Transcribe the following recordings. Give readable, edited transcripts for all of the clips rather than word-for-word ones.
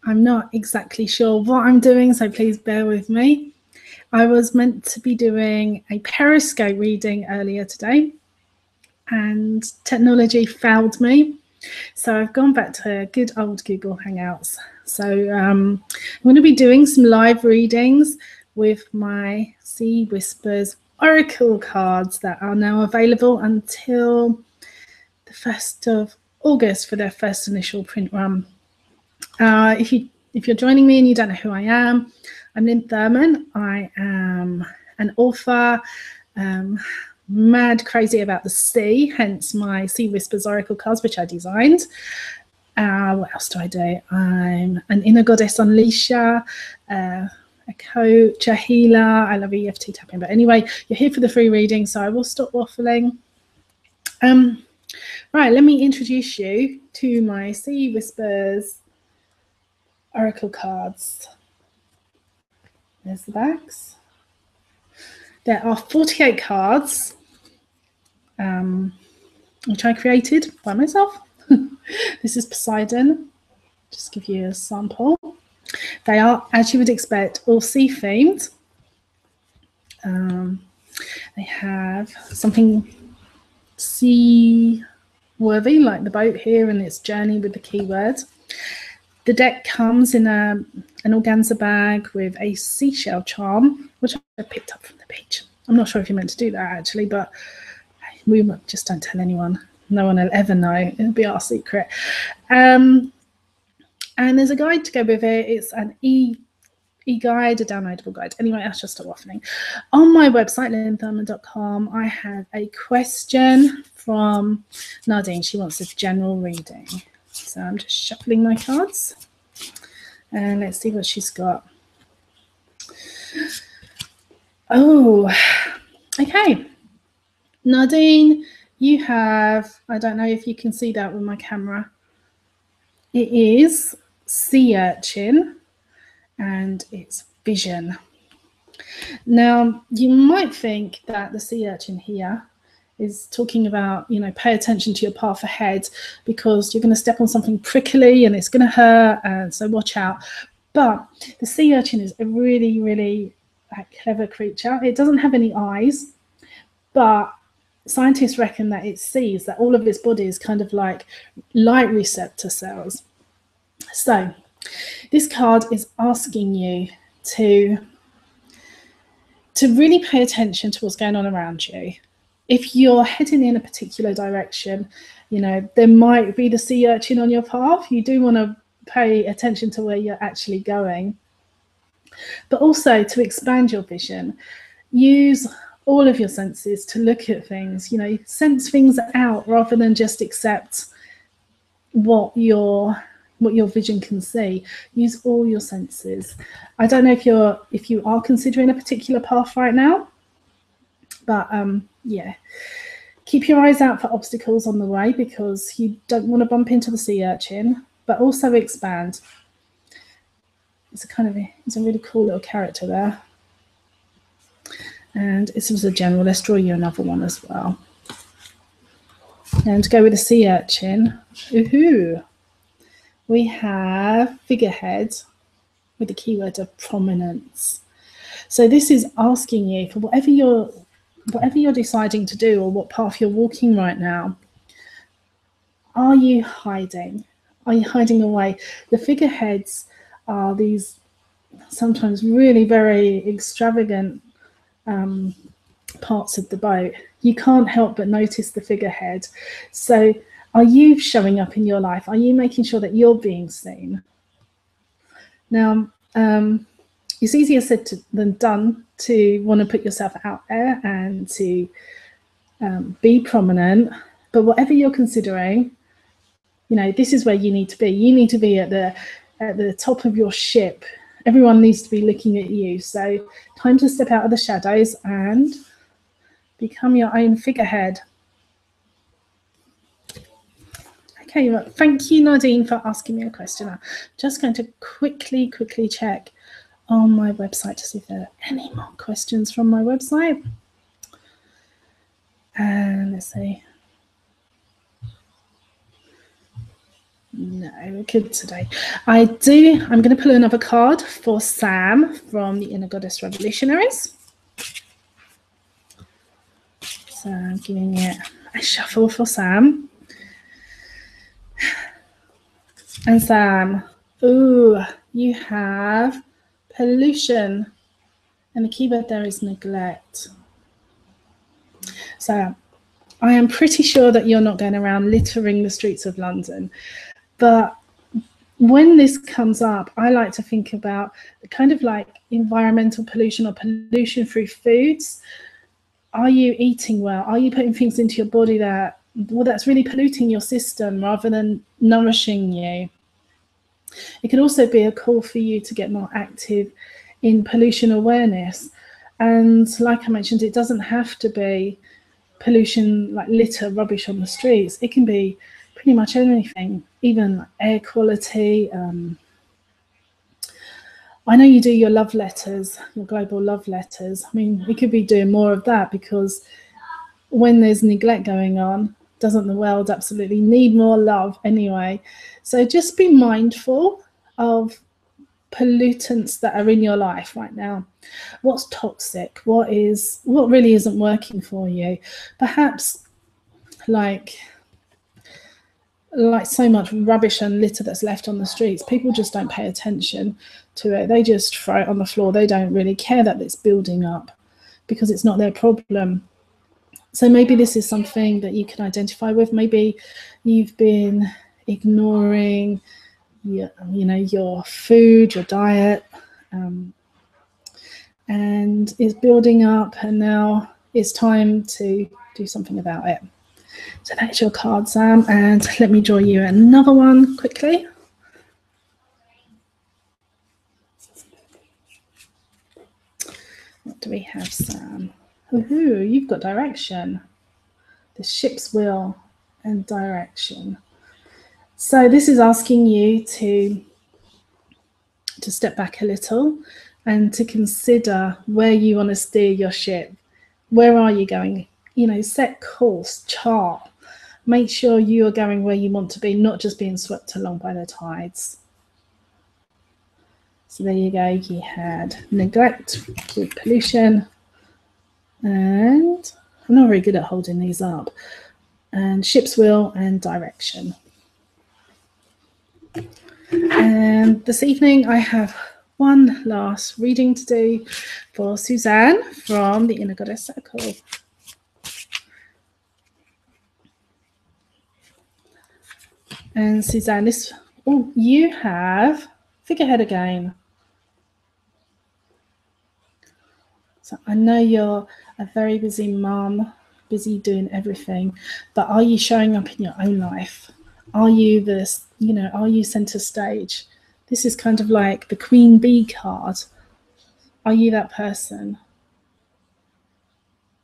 I'm not exactly sure what I'm doing, so please bear with me. I was meant to be doing a Periscope reading earlier today, and technology failed me. So I've gone back to good old Google Hangouts. So I'm going to be doing some live readings with my Sea Whispers Oracle cards that are now available until the 1st of August for their first initial print run. If you're joining me and you don't know who I am, I'm Lynn Thurman. I am an author, mad crazy about the sea, hence my Sea Whispers Oracle cards, which I designed. What else do I do? I'm an inner goddess unleasher, a coach, a healer. I love EFT tapping. But anyway, you're here for the free reading, so I will stop waffling. Right, let me introduce you to my Sea Whispers Oracle cards. There's the backs. There are 48 cards, which I created by myself. This is Poseidon. Just give you a sample. They are, as you would expect, all sea themed. They have something sea worthy, like the boat here and its journey with the keyword. The deck comes in an organza bag with a seashell charm, which I picked up from the beach. I'm not sure if you're meant to do that actually, but we just don't tell anyone. No one will ever know. It'll be our secret. And there's a guide to go with it. It's an e-guide, a downloadable guide. Anyway, that's just a waffling. On my website, lynnthurman.com, I have a question from Nadine. She wants a general reading. So I'm just shuffling my cards. And let's see what she's got. Oh, okay. Nadine, you have, I don't know if you can see that with my camera. It is sea urchin and it's vision. Now, you might think that the sea urchin here is talking about, pay attention to your path ahead because you're going to step on something prickly and it's going to hurt, and so watch out. But the sea urchin is a really, really clever creature. It doesn't have any eyes, but scientists reckon that it sees, that all of its body is kind of like light receptor cells. So this card is asking you to really pay attention to what's going on around you. If you're heading in a particular direction, there might be the sea urchin on your path. You do want to pay attention to where you're actually going. But also to expand your vision, use all of your senses to look at things, sense things out rather than just accept what your vision can see. Use all your senses. I don't know if you are considering a particular path right now, but yeah, keep your eyes out for obstacles on the way because you don't want to bump into the sea urchin, but also expand. It's a really cool little character there. And this was a general. Let's draw you another one as well. And to go with the sea urchin, we have figurehead with the keyword of prominence. So this is asking you for whatever you're deciding to do or what path you're walking right now. Are you hiding? Are you hiding away? The figureheads are these sometimes really very extravagant parts of the boat. You can't help but notice the figurehead. So are you showing up in your life? Are you making sure that you're being seen? Now, it's easier said than done to want to put yourself out there and to be prominent. But whatever you're considering, this is where you need to be. You need to be at the top of your ship. Everyone needs to be looking at you. So time to step out of the shadows and become your own figurehead. Okay, well, thank you, Nadine, for asking me a question. I'm just going to quickly check on my website to see if there are any more questions from my website. And let's see. No, we're good today. I'm going to pull another card for Sam from the Inner Goddess Revolutionaries. So I'm giving it a shuffle for Sam. And Sam, ooh, you have pollution. And the keyword there is neglect. So I am pretty sure that you're not going around littering the streets of London. But when this comes up, I like to think about kind of like environmental pollution or pollution through foods. Are you eating well? Are you putting things into your body that's really polluting your system rather than nourishing you? It could also be a call for you to get more active in pollution awareness. And like I mentioned, it doesn't have to be pollution like litter, rubbish on the streets. It can be pretty much anything, even air quality. I know you do your love letters, your global love letters. I mean, we could be doing more of that, because when there's neglect going on, doesn't the world absolutely need more love anyway? So just be mindful of pollutants that are in your life right now. What's toxic? What really isn't working for you? Perhaps like so much rubbish and litter that's left on the streets, people just don't pay attention to it. They just throw it on the floor. They don't really care that it's building up because it's not their problem. So maybe this is something that you can identify with. Maybe you've been ignoring your food, your diet, and it's building up, and now it's time to do something about it. So that's your card, Sam, and let me draw you another one quickly. What do we have, Sam? Woohoo, you've got direction. The ship's wheel and direction. So this is asking you to step back a little and to consider where you want to steer your ship. Where are you going? Set course, chart. Make sure you are going where you want to be, not just being swept along by the tides. So there you go. You had neglect with pollution, and I'm not very good at holding these up, and ship's wheel and direction. And this evening I have one last reading to do for Suzanne from the Inner Goddess Circle. And Suzanne, you have figurehead again. So I know you're a very busy mum, busy doing everything, but are you showing up in your own life? Are you are you center stage? This is kind of like the Queen Bee card. Are you that person?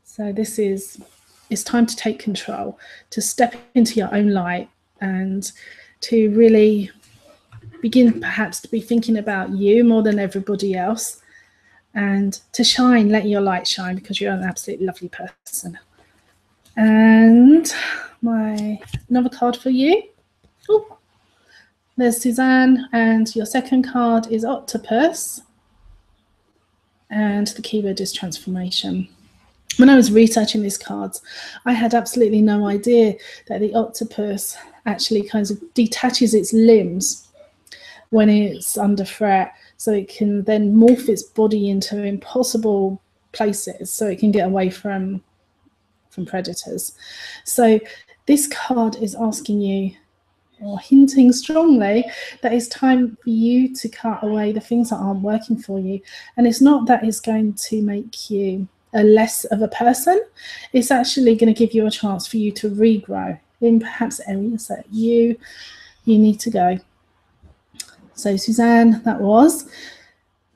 So it's time to take control, to step into your own light, and to really begin perhaps to be thinking about you more than everybody else, and to shine, let your light shine, because you're an absolutely lovely person. And another card for you. Oh, there's Suzanne, and your second card is Octopus, and the keyword is transformation. When I was researching these cards, I had absolutely no idea that the octopus actually kind of detaches its limbs when it's under threat, so it can then morph its body into impossible places so it can get away from predators. So this card is asking you, or hinting strongly, that it's time for you to cut away the things that aren't working for you. And it's not that it's going to make you a less of a person. It's actually going to give you a chance for you to regrow in perhaps areas that you need to go. So Suzanne, that was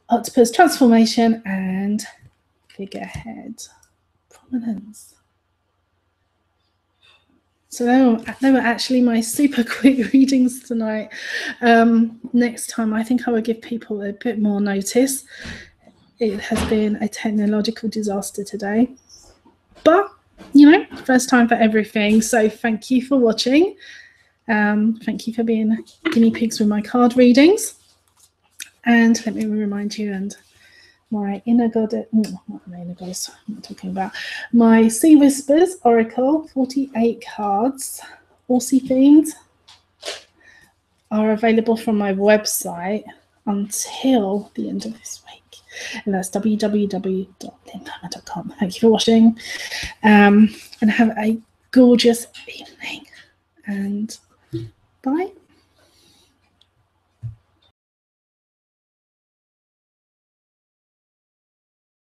Octopus, transformation, and figurehead, prominence. So they were actually my super quick readings tonight. Next time, I think I will give people a bit more notice. It has been a technological disaster today, but first time for everything. So thank you for watching, Thank you for being guinea pigs with my card readings. And let me remind you, and my inner goddess, not my inner goddess, I'm not talking about, my Sea Whispers Oracle, 48 cards, Aussie themed, are available from my website until the end of this week. And that's www.lynnehalmer.com. Thank you for watching, and have a gorgeous evening. And bye.